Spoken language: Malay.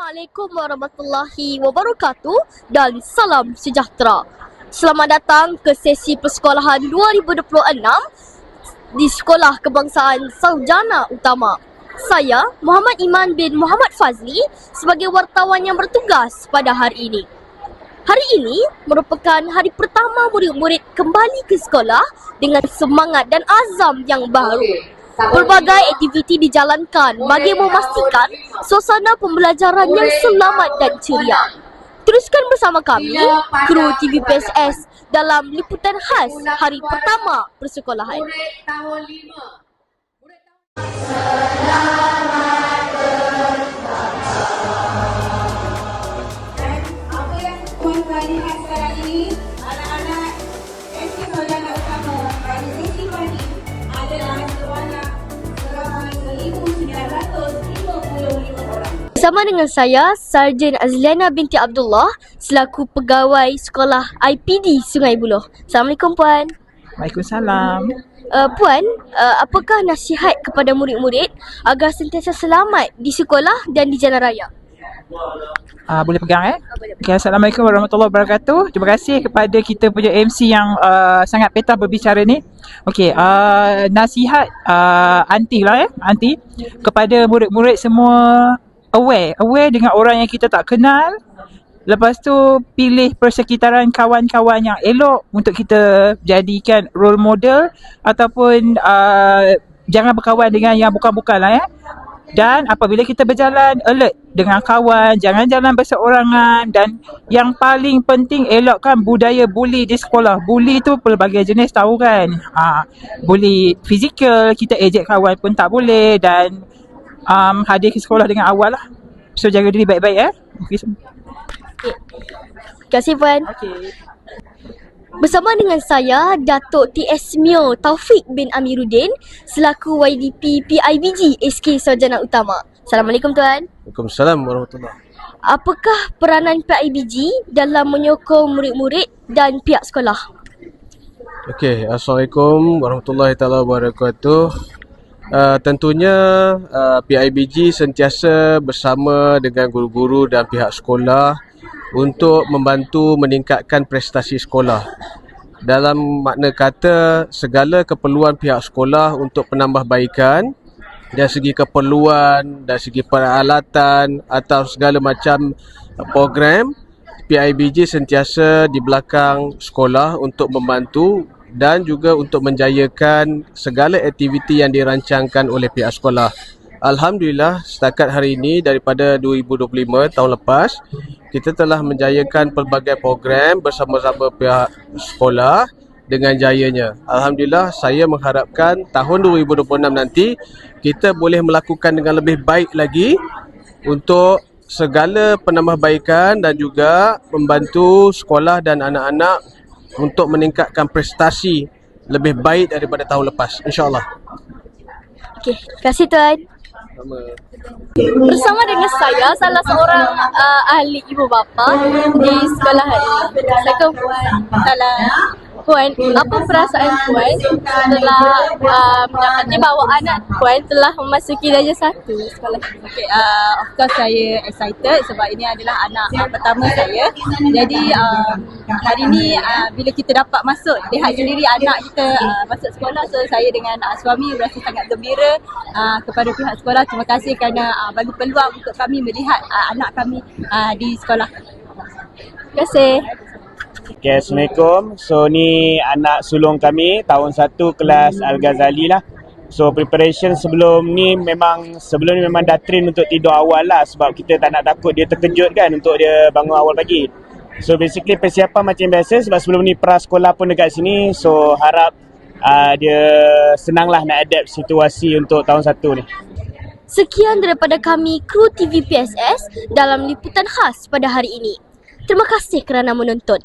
Assalamualaikum warahmatullahi wabarakatuh dan salam sejahtera. Selamat datang ke sesi persekolahan 2026 di Sekolah Kebangsaan Sarjana Utama. Saya Muhammad Iman bin Muhammad Fazli sebagai wartawan yang bertugas pada hari ini. Hari ini merupakan hari pertama murid-murid kembali ke sekolah dengan semangat dan azam yang baru. Pelbagai aktiviti dijalankan bagi memastikan suasana pembelajaran yang selamat dan ceria. Teruskan bersama kami, kru TVPSS dalam liputan khas hari pertama persekolahan. Dan apa yang tuan-tuan lihat sekarang ini, anak-anak SD Sarjana Utama pada sesi pagi adalah sebanyak 1,955 orang. Bersama dengan saya, Sarjan Azliana binti Abdullah selaku pegawai sekolah IPD Sungai Buloh. Assalamualaikum Puan. Waalaikumsalam. Puan, apakah nasihat kepada murid-murid agar sentiasa selamat di sekolah dan di jalan raya? Boleh pegang Okay, Assalamualaikum warahmatullahi wabarakatuh. Terima kasih kepada kita punya MC yang sangat petah berbicara ni. Okey, nasihat aunty lah aunty kepada murid-murid semua aware dengan orang yang kita tak kenal. Lepas tu pilih persekitaran kawan-kawan yang elok untuk kita jadikan role model ataupun jangan berkawan dengan yang bukan-bukan lah Dan apabila kita berjalan, alert dengan kawan, jangan jalan berseorangan. Dan yang paling penting, elakkan budaya bully di sekolah. Bully tu pelbagai jenis tahu kan. Bully fizikal, kita ejek kawan pun tak boleh. Dan hadir ke sekolah dengan awal lah. So jaga diri baik-baik Okay. Terima kasih Puan. Bersama dengan saya, Datuk TS Mio Taufik bin Amiruddin selaku YDP PIBG SK Sarjana Utama. Assalamualaikum Tuan. Waalaikumsalam warahmatullahi. Apakah peranan PIBG dalam menyokong murid-murid dan pihak sekolah? Okey, Assalamualaikum warahmatullahi taala wabarakatuh. Tentunya PIBG sentiasa bersama dengan guru-guru dan pihak sekolah untuk membantu meningkatkan prestasi sekolah. Dalam makna kata, segala keperluan pihak sekolah untuk penambahbaikan dari segi keperluan, dari segi peralatan atau segala macam program, PIBG sentiasa di belakang sekolah untuk membantu dan juga untuk menjayakan segala aktiviti yang dirancangkan oleh pihak sekolah. Alhamdulillah, setakat hari ini daripada 2025 tahun lepas, kita telah menjayakan pelbagai program bersama-sama pihak sekolah dengan jayanya. Alhamdulillah, saya mengharapkan tahun 2026 nanti kita boleh melakukan dengan lebih baik lagi untuk segala penambahbaikan dan juga membantu sekolah dan anak-anak untuk meningkatkan prestasi lebih baik daripada tahun lepas, insya-Allah. Okey, terima kasih Tuan. Bersama dengan saya, salah seorang ahli ibu bapa di sekolah ini. Assalamualaikum Puan. Salam. Puan, apa perasaan Puan setelah mendapati bahawa anak Puan telah memasuki darjah 1 sekolah? Okay, of course saya excited sebab ini adalah anak pertama saya. Jadi hari ini bila kita dapat masuk, lihat sendiri anak kita masuk sekolah, so saya dengan suami berasa sangat gembira kepada pihak sekolah. Terima kasih kerana bagi peluang untuk kami melihat anak kami di sekolah. Terima kasih. Okay, Assalamualaikum. So ni anak sulung kami tahun 1 kelas Al-Ghazali lah. So preparation sebelum ni memang dah train untuk tidur awal lah, sebab kita tak nak takut dia terkejut kan untuk dia bangun awal pagi. So basically persiapan macam biasa sebab sebelum ni prasekolah pun dekat sini. So harap dia senang lah nak adapt situasi untuk tahun 1 ni. Sekian daripada kami kru TVPSS dalam liputan khas pada hari ini. Terima kasih kerana menonton.